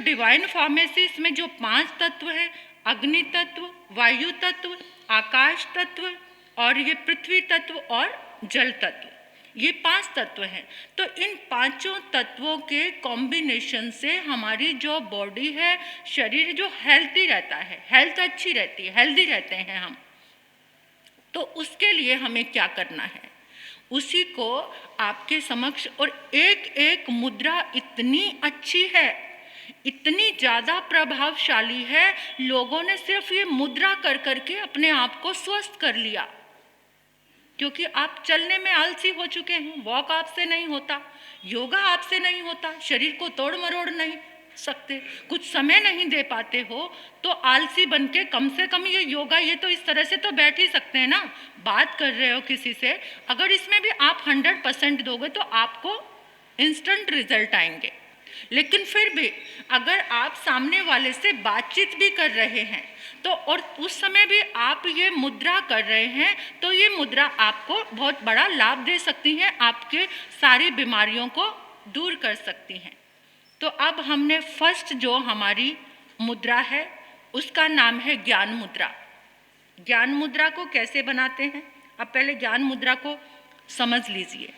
Divine फार्मेसिस में जो 5 तत्व हैं, अग्नि तत्व, वायु तत्व, आकाश तत्व और ये पृथ्वी तत्व और जल तत्व, ये 5 तत्व हैं। तो इन पांचों तत्वों के कॉम्बिनेशन से हमारी जो बॉडी है, शरीर जो हेल्थी रहता है, हेल्थ अच्छी रहती है, हेल्दी रहते हैं हम। तो उसके लिए हमें क्या करना है, उसी को आपके समक्ष। और एक एक मुद्रा इतनी अच्छी है, इतनी ज़्यादा प्रभावशाली है, लोगों ने सिर्फ ये मुद्रा कर करके अपने आप को स्वस्थ कर लिया। क्योंकि आप चलने में आलसी हो चुके हैं, वॉक आपसे नहीं होता, योगा आपसे नहीं होता, शरीर को तोड़ मरोड़ नहीं सकते, कुछ समय नहीं दे पाते हो, तो आलसी बन के कम से कम ये योगा, ये तो इस तरह से तो बैठ ही सकते हैं ना। बात कर रहे हो किसी से, अगर इसमें भी आप 100% दोगे तो आपको इंस्टेंट रिजल्ट आएंगे। लेकिन फिर भी अगर आप सामने वाले से बातचीत भी कर रहे हैं तो, और उस समय भी आप ये मुद्रा कर रहे हैं, तो ये मुद्रा आपको बहुत बड़ा लाभ दे सकती हैं, आपके सारी बीमारियों को दूर कर सकती हैं। तो अब हमने फर्स्ट जो हमारी मुद्रा है उसका नाम है ज्ञान मुद्रा। ज्ञान मुद्रा को कैसे बनाते हैं, अब पहले ज्ञान मुद्रा को समझ लीजिए।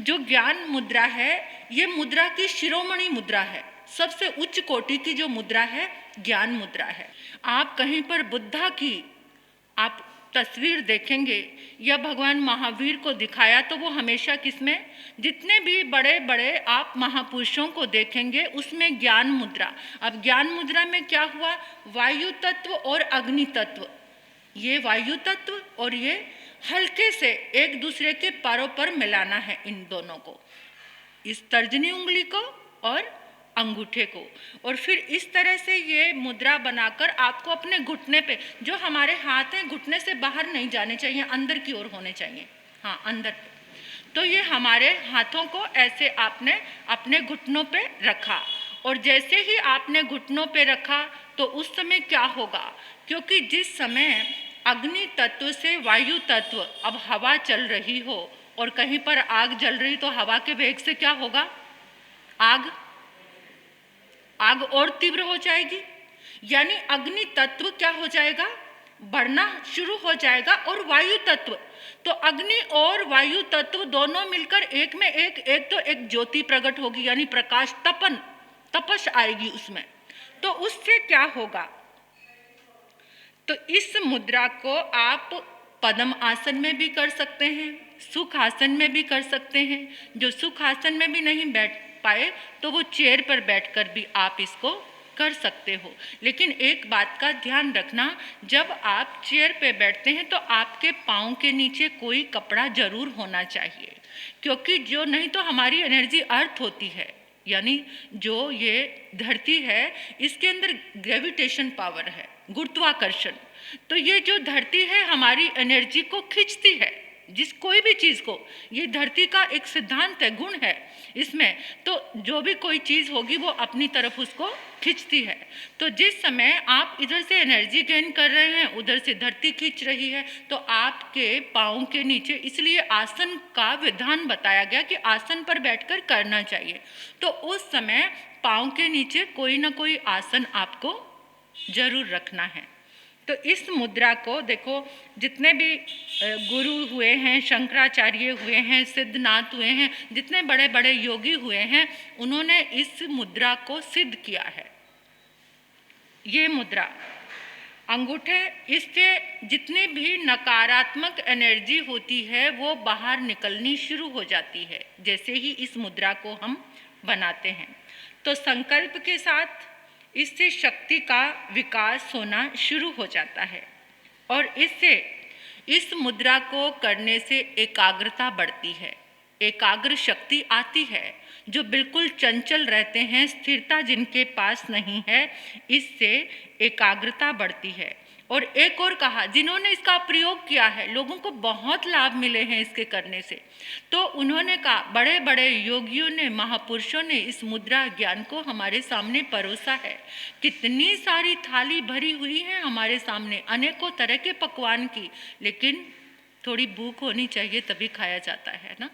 जो ज्ञान मुद्रा है, ये मुद्रा की शिरोमणि मुद्रा है, सबसे उच्च कोटि की जो मुद्रा है ज्ञान मुद्रा है। आप कहीं पर बुद्धा की आप तस्वीर देखेंगे या भगवान महावीर को दिखाया तो वो हमेशा किसमें, जितने भी बड़े बड़े आप महापुरुषों को देखेंगे उसमें ज्ञान मुद्रा। अब ज्ञान मुद्रा में क्या हुआ, वायु तत्व और अग्नि तत्व, ये वायु तत्व और ये हल्के से एक दूसरे के पैरों पर मिलाना है, इन दोनों को, इस तर्जनी उंगली को और अंगूठे को। और फिर इस तरह से ये मुद्रा बनाकर आपको अपने घुटने पे, जो हमारे हाथ हैं घुटने से बाहर नहीं जाने चाहिए, अंदर की ओर होने चाहिए, हाँ अंदर पे। तो ये हमारे हाथों को ऐसे आपने अपने घुटनों पे रखा, और जैसे ही आपने घुटनों पे रखा तो उस समय क्या होगा, क्योंकि जिस समय अग्नि तत्व से वायु तत्व, अब हवा चल रही हो और कहीं पर आग जल रही, तो हवा के वेग से क्या होगा, आग और तीव्र हो जाएगी, यानी अग्नि तत्व क्या हो जाएगा, बढ़ना शुरू हो जाएगा। और वायु तत्व, तो अग्नि और वायु तत्व दोनों मिलकर एक में एक तो एक ज्योति प्रकट होगी, यानी प्रकाश, तपश आएगी उसमें। तो उससे क्या होगा, तो इस मुद्रा को आप पद्म आसन में भी कर सकते हैं, सुख आसन में भी कर सकते हैं। जो सुख आसन में भी नहीं बैठ पाए तो वो चेयर पर बैठकर भी आप इसको कर सकते हो। लेकिन एक बात का ध्यान रखना, जब आप चेयर पे बैठते हैं तो आपके पाँव के नीचे कोई कपड़ा जरूर होना चाहिए, क्योंकि जो नहीं तो हमारी एनर्जी अर्थ होती है, यानी जो ये धरती है इसके अंदर ग्रेविटेशन पावर है, गुरुत्वाकर्षण। तो ये जो धरती है हमारी एनर्जी को खींचती है, जिस कोई भी चीज़ को, ये धरती का एक सिद्धांत है, गुण है इसमें। तो जो भी कोई चीज़ होगी वो अपनी तरफ उसको खींचती है। तो जिस समय आप इधर से एनर्जी गेन कर रहे हैं, उधर से धरती खींच रही है, तो आपके पाँव के नीचे, इसलिए आसन का विधान बताया गया कि आसन पर बैठकर करना चाहिए। तो उस समय पाँव के नीचे कोई ना कोई आसन आपको जरूर रखना है। तो इस मुद्रा को देखो, जितने भी गुरु हुए हैं, शंकराचार्य हुए हैं, सिद्धनाथ हुए हैं, जितने बड़े बड़े योगी हुए हैं, उन्होंने इस मुद्रा को सिद्ध किया है। ये मुद्रा अंगूठे, इससे जितनी भी नकारात्मक एनर्जी होती है वो बाहर निकलनी शुरू हो जाती है, जैसे ही इस मुद्रा को हम बनाते हैं। तो संकल्प के साथ इससे शक्ति का विकास होना शुरू हो जाता है, और इससे इस मुद्रा को करने से एकाग्रता बढ़ती है, एकाग्र शक्ति आती है। जो बिल्कुल चंचल रहते हैं, स्थिरता जिनके पास नहीं है, इससे एकाग्रता बढ़ती है। और एक और कहा, जिन्होंने इसका प्रयोग किया है, लोगों को बहुत लाभ मिले हैं इसके करने से। तो उन्होंने कहा, बड़े बड़े योगियों ने, महापुरुषों ने इस मुद्रा ज्ञान को हमारे सामने परोसा है। कितनी सारी थाली भरी हुई है हमारे सामने, अनेकों तरह के पकवान की, लेकिन थोड़ी भूख होनी चाहिए तभी खाया जाता है ना।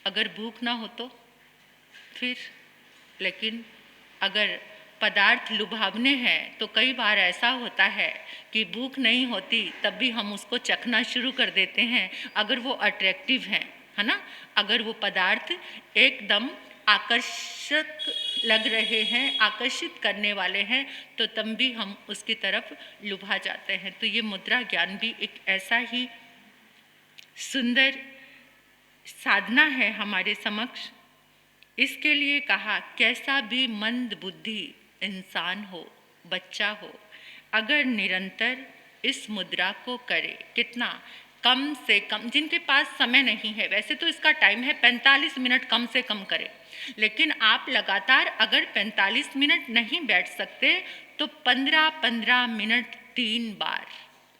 अगर भूख ना हो तो फिर, लेकिन अगर पदार्थ लुभावने हैं तो कई बार ऐसा होता है कि भूख नहीं होती तब भी हम उसको चखना शुरू कर देते हैं, अगर वो अट्रैक्टिव हैं, है ना। अगर वो पदार्थ एकदम आकर्षक लग रहे हैं, आकर्षित करने वाले हैं, तो तब भी हम उसकी तरफ लुभा जाते हैं। तो ये मुद्रा ज्ञान भी एक ऐसा ही सुंदर साधना है हमारे समक्ष। इसके लिए कहा, कैसा भी मंद बुद्धि इंसान हो, बच्चा हो, अगर निरंतर इस मुद्रा को करे, कितना कम से कम, जिनके पास समय नहीं है, वैसे तो इसका टाइम है 45 मिनट, कम से कम करें, लेकिन आप लगातार अगर 45 मिनट नहीं बैठ सकते तो 15-15 मिनट 3 बार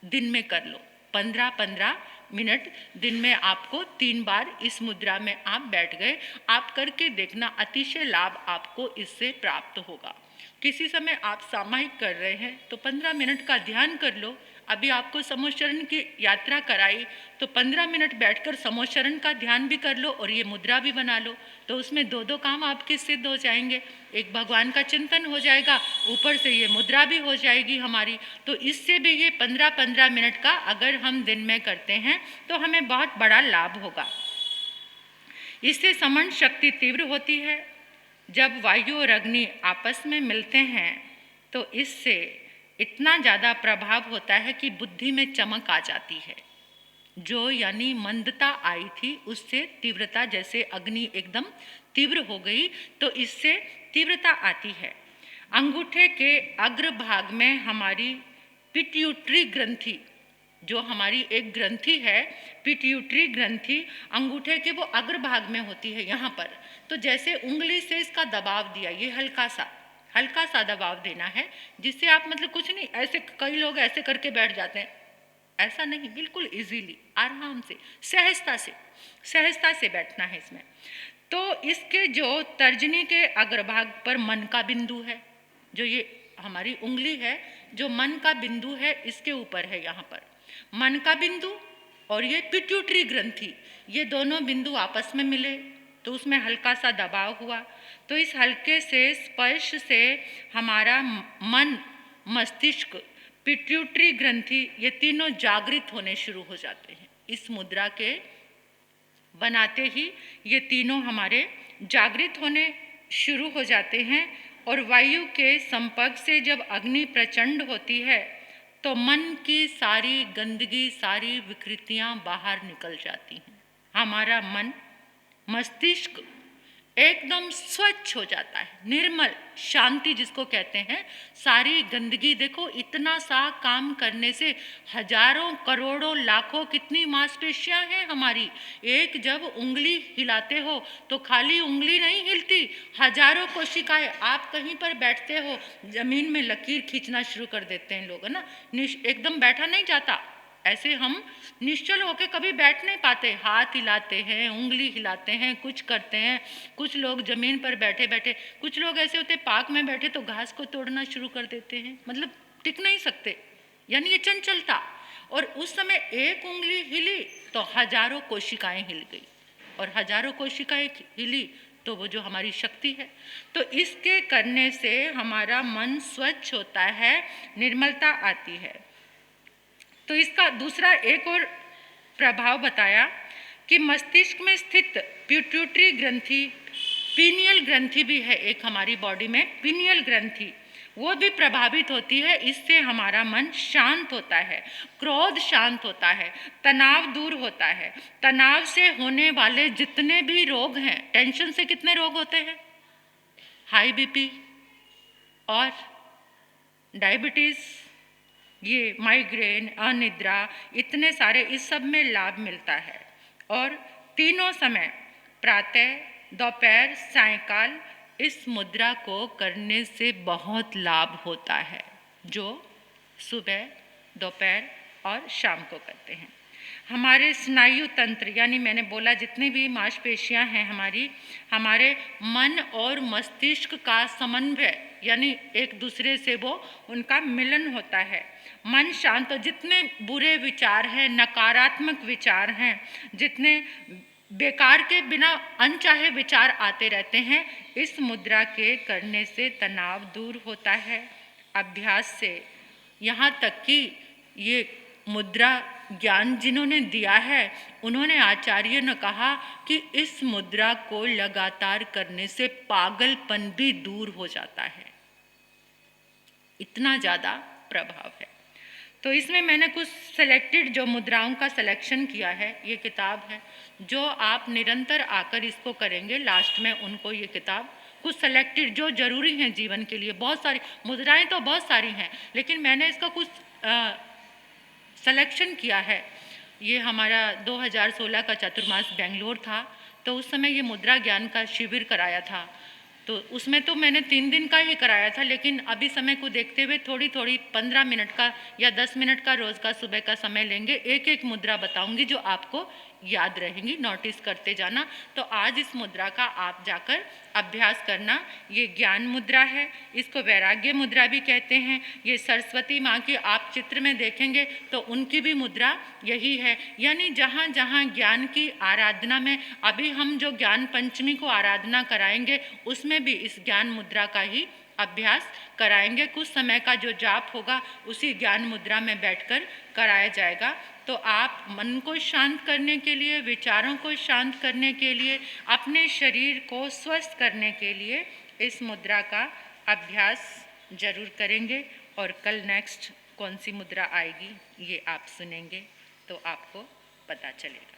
दिन में कर लो। 15-15 मिनट दिन में आपको 3 बार इस मुद्रा में आप बैठ गए, आप करके देखना, अतिशय लाभ आपको इससे प्राप्त होगा। किसी समय आप सामायिक कर रहे हैं तो 15 मिनट का ध्यान कर लो। अभी आपको समोच्चरण की यात्रा कराई तो 15 मिनट बैठकर समोच्चरण का ध्यान भी कर लो और ये मुद्रा भी बना लो, तो उसमें 2 काम आपके सिद्ध हो जाएंगे। एक भगवान का चिंतन हो जाएगा, ऊपर से ये मुद्रा भी हो जाएगी हमारी। तो इससे भी ये 15-15 मिनट का अगर हम दिन में करते हैं तो हमें बहुत बड़ा लाभ होगा। इससे समन शक्ति तीव्र होती है। जब वायु और अग्नि आपस में मिलते हैं तो इससे इतना ज़्यादा प्रभाव होता है कि बुद्धि में चमक आ जाती है। जो यानी मंदता आई थी उससे तीव्रता, जैसे अग्नि एकदम तीव्र हो गई तो इससे तीव्रता आती है। अंगूठे के अग्रभाग में हमारी पिट्यूटरी ग्रंथि, जो हमारी एक ग्रंथि है, पिट्यूटरी ग्रंथि अंगूठे के वो अग्रभाग में होती है यहाँ पर। तो जैसे उंगली से इसका दबाव दिया, ये हल्का सा दबाव देना है, जिससे आप मतलब कुछ नहीं, ऐसे कई लोग ऐसे करके बैठ जाते हैं, ऐसा नहीं, बिल्कुल इजीली, आराम से, सहजता से बैठना है इसमें। तो इसके जो तर्जनी के अग्रभाग पर मन का बिंदु है, जो ये हमारी उंगली है, जो मन का बिंदु है इसके ऊपर है, यहाँ पर मन का बिंदु और ये पिट्यूटरी ग्रंथि, ये दोनों बिंदु आपस में मिले तो उसमें हल्का सा दबाव हुआ। तो इस हल्के से स्पर्श से हमारा मन, मस्तिष्क, पिट्यूटरी ग्रंथि, ये तीनों जागृत होने शुरू हो जाते हैं। इस मुद्रा के बनाते ही ये तीनों हमारे जागृत होने शुरू हो जाते हैं। और वायु के संपर्क से जब अग्नि प्रचंड होती है तो मन की सारी गंदगी, सारी विकृतियां बाहर निकल जाती हैं। हमारा मन, मस्तिष्क एकदम स्वच्छ हो जाता है, निर्मल, शांति जिसको कहते हैं। सारी गंदगी, देखो इतना सा काम करने से हजारों करोड़ों लाखों कितनी मांसपेशियां हैं हमारी। एक जब उंगली हिलाते हो तो खाली उंगली नहीं हिलती, हजारों कोशिकाएं। आप कहीं पर बैठते हो, जमीन में लकीर खींचना शुरू कर देते हैं लोग, है ना, एकदम बैठा नहीं जाता। ऐसे हम निश्चल होकर कभी बैठ नहीं पाते, हाथ हिलाते हैं, उंगली हिलाते हैं, कुछ करते हैं। कुछ लोग जमीन पर बैठे बैठे, कुछ लोग ऐसे होते पार्क में बैठे तो घास को तोड़ना शुरू कर देते हैं, मतलब टिक नहीं सकते, यानी ये चंचलता। और उस समय एक उंगली हिली तो हजारों कोशिकाएं हिल गई, और हजारों कोशिकाएं हिली तो वो जो हमारी शक्ति है। तो इसके करने से हमारा मन स्वच्छ होता है, निर्मलता आती है। तो इसका दूसरा एक और प्रभाव बताया कि मस्तिष्क में स्थित पिट्यूटरी ग्रंथि, पीनियल ग्रंथि भी है एक हमारी बॉडी में, पीनियल ग्रंथि, वो भी प्रभावित होती है। इससे हमारा मन शांत होता है, क्रोध शांत होता है, तनाव दूर होता है। तनाव से होने वाले जितने भी रोग हैं, टेंशन से कितने रोग होते हैं, हाई बीपी और डायबिटीज़, ये माइग्रेन, अनिद्रा, इतने सारे, इस सब में लाभ मिलता है। और तीनों समय, प्रातः, दोपहर, सायंकाल, इस मुद्रा को करने से बहुत लाभ होता है, जो सुबह, दोपहर और शाम को करते हैं। हमारे स्नायु तंत्र, यानी मैंने बोला जितनी भी मांसपेशियां हैं हमारी, हमारे मन और मस्तिष्क का समन्वय, यानी एक दूसरे से वो उनका मिलन होता है। मन शांत, जितने बुरे विचार हैं, नकारात्मक विचार हैं, जितने बेकार के बिना अनचाहे विचार आते रहते हैं। इस मुद्रा के करने से तनाव दूर होता है अभ्यास से। यहाँ तक कि ये मुद्रा ज्ञान जिन्होंने दिया है, उन्होंने आचार्य ने कहा कि इस मुद्रा को लगातार करने से पागलपन भी दूर हो जाता है, इतना ज़्यादा प्रभाव है। तो इसमें मैंने कुछ सेलेक्टेड जो मुद्राओं का सिलेक्शन किया है, ये किताब है। जो आप निरंतर आकर इसको करेंगे, लास्ट में उनको ये किताब कुछ सेलेक्टेड जो ज़रूरी हैं जीवन के लिए, बहुत सारी मुद्राएं तो बहुत सारी हैं, लेकिन मैंने इसका कुछ सिलेक्शन किया है। ये हमारा 2016 का चतुर्मास बेंगलोर था, तो उस समय ये मुद्रा ज्ञान का शिविर कराया था। तो उसमें तो मैंने 3 दिन का ही कराया था, लेकिन अभी समय को देखते हुए थोड़ी थोड़ी 15 मिनट का या 10 मिनट का रोज़ का सुबह का समय लेंगे। एक एक मुद्रा बताऊंगी जो आपको याद रहेंगी, नोटिस करते जाना। तो आज इस मुद्रा का आप जाकर अभ्यास करना। ये ज्ञान मुद्रा है, इसको वैराग्य मुद्रा भी कहते हैं। ये सरस्वती माँ की आप चित्र में देखेंगे तो उनकी भी मुद्रा यही है। यानी जहाँ जहाँ ज्ञान की आराधना में, अभी हम जो ज्ञान पंचमी को आराधना कराएंगे उसमें भी इस ज्ञान मुद्रा का ही अभ्यास कराएंगे। कुछ समय का जो जाप होगा उसी ज्ञान मुद्रा में बैठकर कराया जाएगा। तो आप मन को शांत करने के लिए, विचारों को शांत करने के लिए, अपने शरीर को स्वस्थ करने के लिए इस मुद्रा का अभ्यास जरूर करेंगे। और कल नेक्स्ट कौन सी मुद्रा आएगी ये आप सुनेंगे तो आपको पता चलेगा।